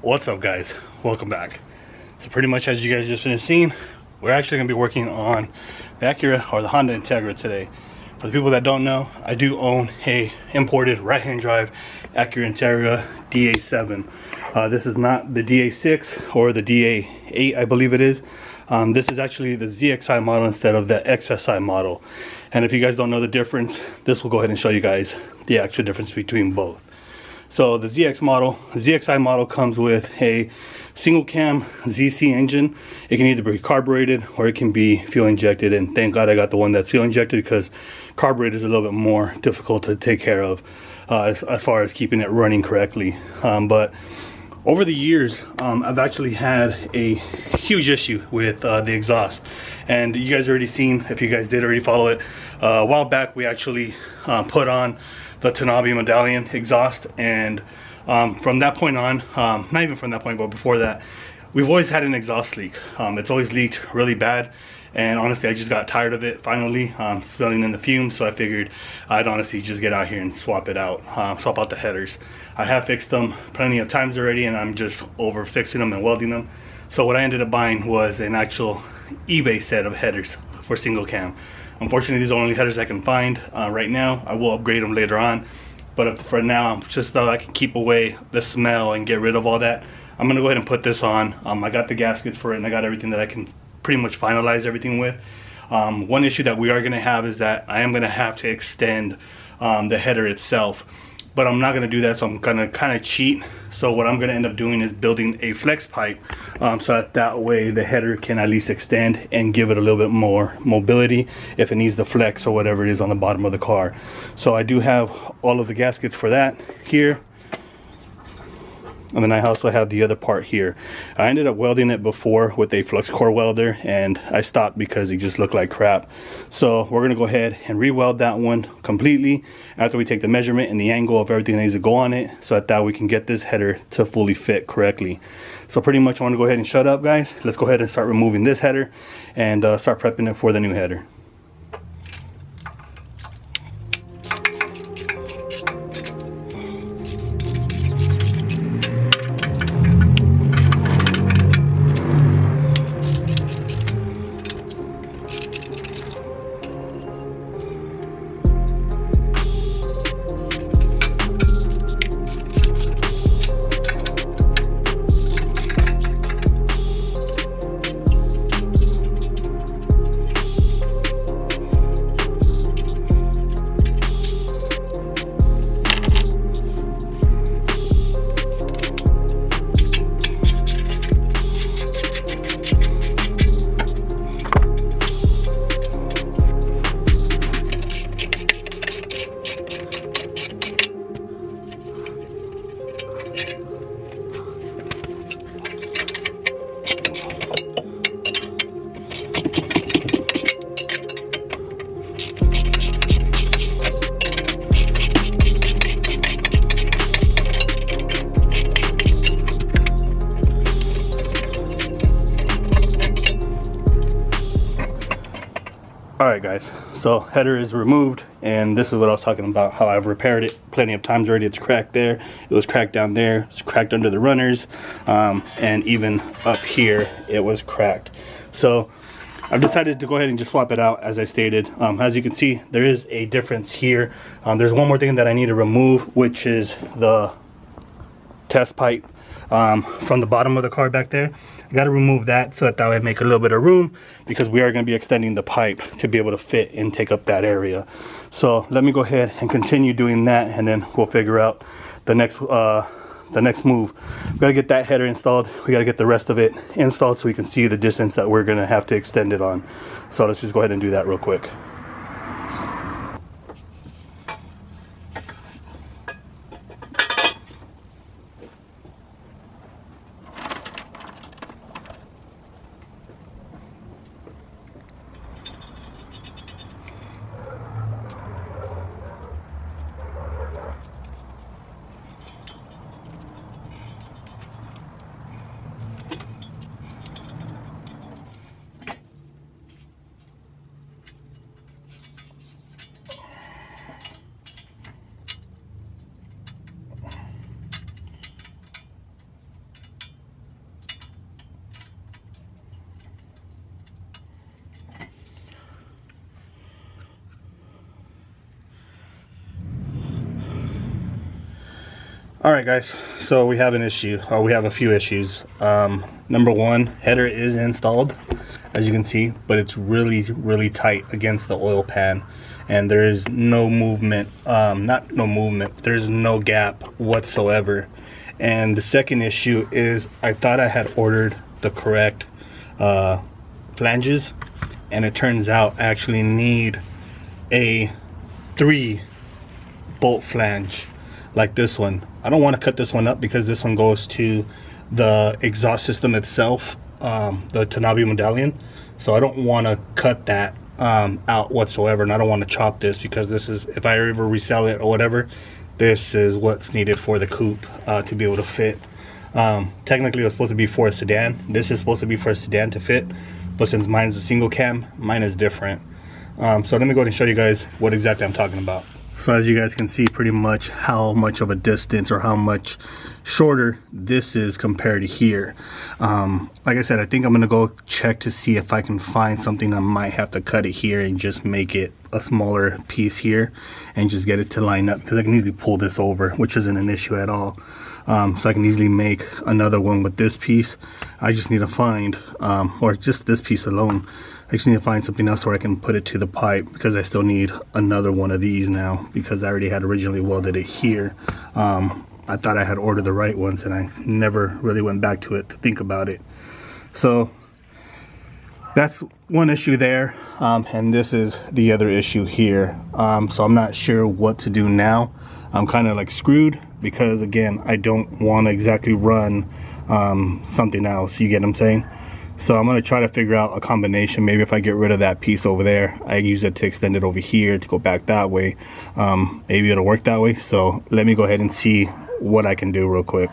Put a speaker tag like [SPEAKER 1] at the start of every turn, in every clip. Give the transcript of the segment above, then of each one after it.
[SPEAKER 1] What's up, guys? Welcome back. So pretty much as you guys just finished seeing, we're actually going to be working on the Acura or the Honda Integra today. For the people that don't know, I do own a imported right-hand drive Acura Integra DA7. This is not the DA6 or the DA8, I believe it is. This is actually the ZXi model instead of the XSI model. And if you guys don't know the difference, this will go ahead and show you guys the actual difference between both. So the ZXi model comes with a single cam ZC engine. It can either be carbureted or it can be fuel injected, and thank God I got the one that's fuel injected because carbureted is a little bit more difficult to take care of as far as keeping it running correctly. But over the years, I've actually had a huge issue with the exhaust, and you guys already seen, if you guys did already follow it, a while back we actually put on the Tanabe medallion exhaust, and from that point on, not even from that point, but before that, we've always had an exhaust leak. It's always leaked really bad, and honestly I just got tired of it finally, smelling in the fumes, so I figured I'd honestly just get out here and swap it out, swap out the headers. I have fixed them plenty of times already, and I'm just over fixing them and welding them. So what I ended up buying was an actual eBay set of headers for single cam. Unfortunately, these are the only headers I can find right now. I will upgrade them later on, but for now, just so I can keep away the smell and get rid of all that, I'm gonna go ahead and put this on. I got the gaskets for it, and I got everything that I can pretty much finalize everything with. One issue that we are gonna have is that I am gonna have to extend the header itself, but I'm not gonna do that, so I'm gonna kind of cheat. So what I'm gonna end up doing is building a flex pipe, so that way the header can at least extend and give it a little bit more mobility if it needs the flex or whatever it is on the bottom of the car. So I do have all of the gaskets for that here. And then I also have the other part here. I ended up welding it before with a flux core welder, and I stopped because it just looked like crap. So we're gonna go ahead and re-weld that one completely after we take the measurement and the angle of everything that needs to go on it, so that we can get this header to fully fit correctly. So pretty much I want to go ahead and shut up, guys. Let's go ahead and start removing this header and start prepping it for the new header. Alright guys, so header is removed, and this is what I was talking about, how I've repaired it plenty of times already. It's cracked there, it was cracked down there, it's cracked under the runners, and even up here it was cracked. So I've decided to go ahead and just swap it out, as I stated. As you can see, there is a difference here. There's one more thing that I need to remove, which is the test pipe from the bottom of the car back there. I got to remove that so that way I make a little bit of room, because we are going to be extending the pipe to be able to fit and take up that area. So let me go ahead and continue doing that, and then we'll figure out the next move. We got to get that header installed. We got to get the rest of it installed so we can see the distance that we're going to have to extend it on. So let's just go ahead and do that real quick. All right, guys, so we have an issue, or we have a few issues. Number one, header is installed, as you can see, but it's really tight against the oil pan, and there is no movement, there's no gap whatsoever. And the second issue is I thought I had ordered the correct flanges, and it turns out I actually need a 3-bolt flange like this one. I don't want to cut this one up because this one goes to the exhaust system itself, the Tanabe medallion, so I don't want to cut that out whatsoever, and I don't want to chop this because this is, if I ever resell it or whatever, this is what's needed for the coupe to be able to fit. Technically it was supposed to be for a sedan. This is supposed to be for a sedan to fit, but since mine's a single cam, mine is different. So let me go ahead and show you guys what exactly I'm talking about. So as you guys can see pretty much how much of a distance or how much shorter this is compared to here. Like I said, I think I'm gonna go check to see if I can find something. I might have to cut it here and just make it a smaller piece here and just get it to line up, because I can easily pull this over, which isn't an issue at all. So I can easily make another one with this piece. I just need to find, or just this piece alone, I just need to find something else where I can put it to the pipe, because I still need another one of these now, because I already had originally welded it here. I thought I had ordered the right ones, and I never really went back to it to think about it. So that's one issue there, and this is the other issue here. So I'm not sure what to do now. I'm kind of like screwed, because again, I don't want to exactly run something else, you get what I'm saying? So I'm going to try to figure out a combination. Maybe if I get rid of that piece over there, I use it to extend it over here to go back that way. Maybe it'll work that way. So let me go ahead and see what I can do real quick.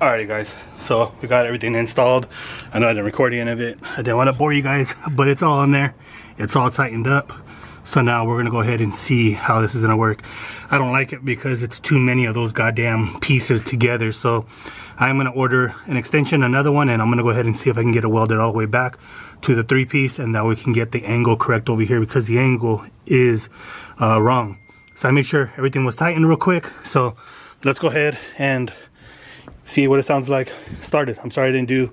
[SPEAKER 1] Alrighty guys, so we got everything installed. I know I didn't record any of it. I didn't want to bore you guys, but it's all in there. It's all tightened up. So now we're gonna go ahead and see how this is gonna work. I don't like it because it's too many of those goddamn pieces together. So I'm gonna order an extension, another one, and I'm gonna go ahead and see if I can get it welded all the way back to the 3-piece, and that we can get the angle correct over here, because the angle is wrong. So I made sure everything was tightened real quick. So let's go ahead and see what it sounds like started. I'm sorry I didn't do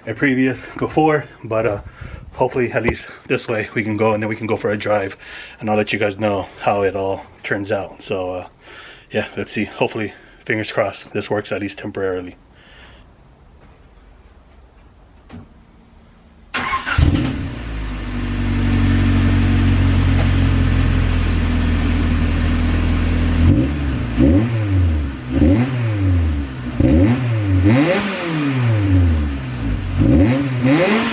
[SPEAKER 1] a previous before, but hopefully at least this way we can go, and then we can go for a drive, and I'll let you guys know how it all turns out. So yeah, let's see. Hopefully, fingers crossed, this works at least temporarily.
[SPEAKER 2] Mm-hmm.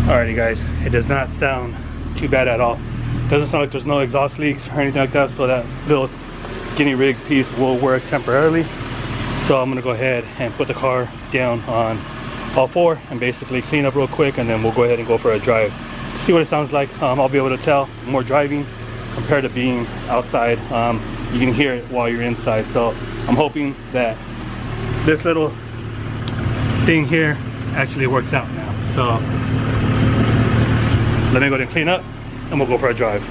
[SPEAKER 1] Alrighty guys, it does not sound too bad at all. Doesn't sound like there's no exhaust leaks or anything like that, so that little guinea rig piece will work temporarily. So I'm gonna go ahead and put the car down on all four and basically clean up real quick, and then we'll go ahead and go for a drive. See what it sounds like. I'll be able to tell more driving compared to being outside. You can hear it while you're inside, so I'm hoping that this little thing here actually works out now. So let me go ahead and clean up and we'll go for a drive.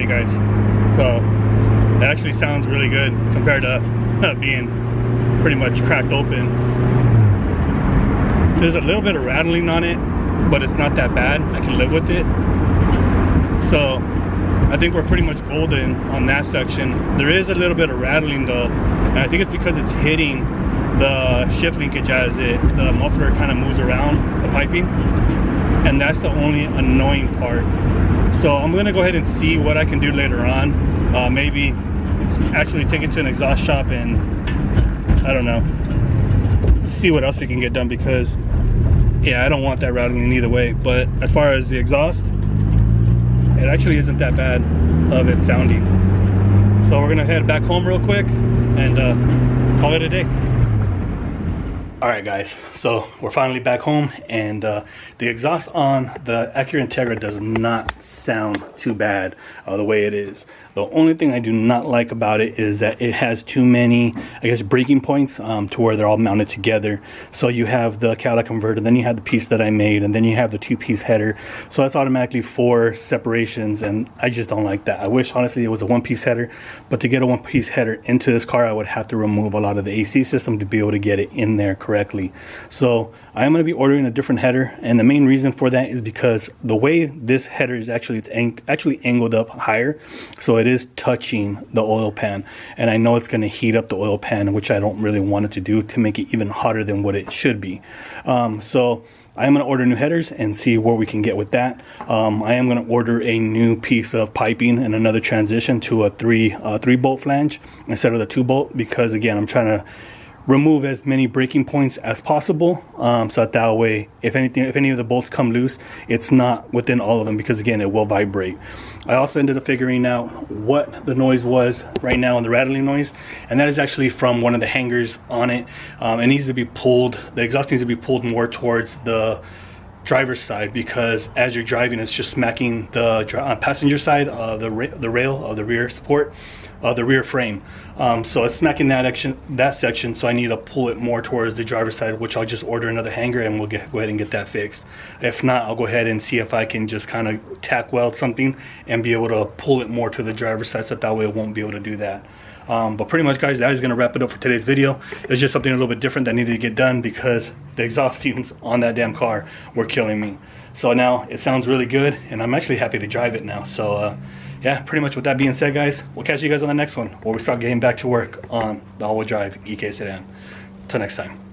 [SPEAKER 1] Guys, so that actually sounds really good compared to being pretty much cracked open. There's a little bit of rattling on it, but it's not that bad. I can live with it. So I think we're pretty much golden on that section. There is a little bit of rattling though, and I think it's because it's hitting the shift linkage as the muffler kind of moves around the piping, and that's the only annoying part. So I'm gonna go ahead and see what I can do later on. Maybe actually take it to an exhaust shop and I don't know, see what else we can get done, because yeah, I don't want that rattling either way. But as far as the exhaust, it actually isn't that bad of it sounding. So we're gonna head back home real quick and call it a day. All right guys, so we're finally back home, and the exhaust on the Acura Integra does not sound too bad the way it is. The only thing I do not like about it is that it has too many, I guess, breaking points to where they're all mounted together. So you have the catalytic converter, then you have the piece that I made, and then you have the two-piece header. So that's automatically 4 separations, and I just don't like that. I wish honestly it was a one-piece header, but to get a one-piece header into this car, I would have to remove a lot of the AC system to be able to get it in there correctly. So I am going to be ordering a different header, and the main reason for that is because the way this header is actually, it's actually angled up higher, so it is touching the oil pan, and I know it's going to heat up the oil pan, which I don't really want it to do, to make it even hotter than what it should be. So I am going to order new headers and see what we can get with that. I am going to order a new piece of piping and another transition to a 3-bolt flange instead of the 2-bolt, because again, I'm trying to remove as many breaking points as possible, so that way if any of the bolts come loose, it's not within all of them, because again, it will vibrate. I also ended up figuring out what the noise was right now, and the rattling noise, and that is actually from one of the hangers on it. It needs to be pulled, the exhaust needs to be pulled more towards the driver's side, because as you're driving, it's just smacking the passenger side, the rail of the rear support, the rear frame. So it's smacking that section, so I need to pull it more towards the driver's side, which I'll just order another hanger and we'll go ahead and get that fixed. If not, I'll go ahead and see if I can just kind of tack weld something and be able to pull it more to the driver's side, so that way it won't be able to do that. But pretty much guys, that is going to wrap it up for today's video. It was just something a little bit different that needed to get done, because the exhaust fumes on that damn car were killing me. So now it sounds really good, and I'm actually happy to drive it now. So yeah, pretty much with that being said guys, we'll catch you guys on the next one, where we start getting back to work on the all-wheel drive EK sedan. Till next time.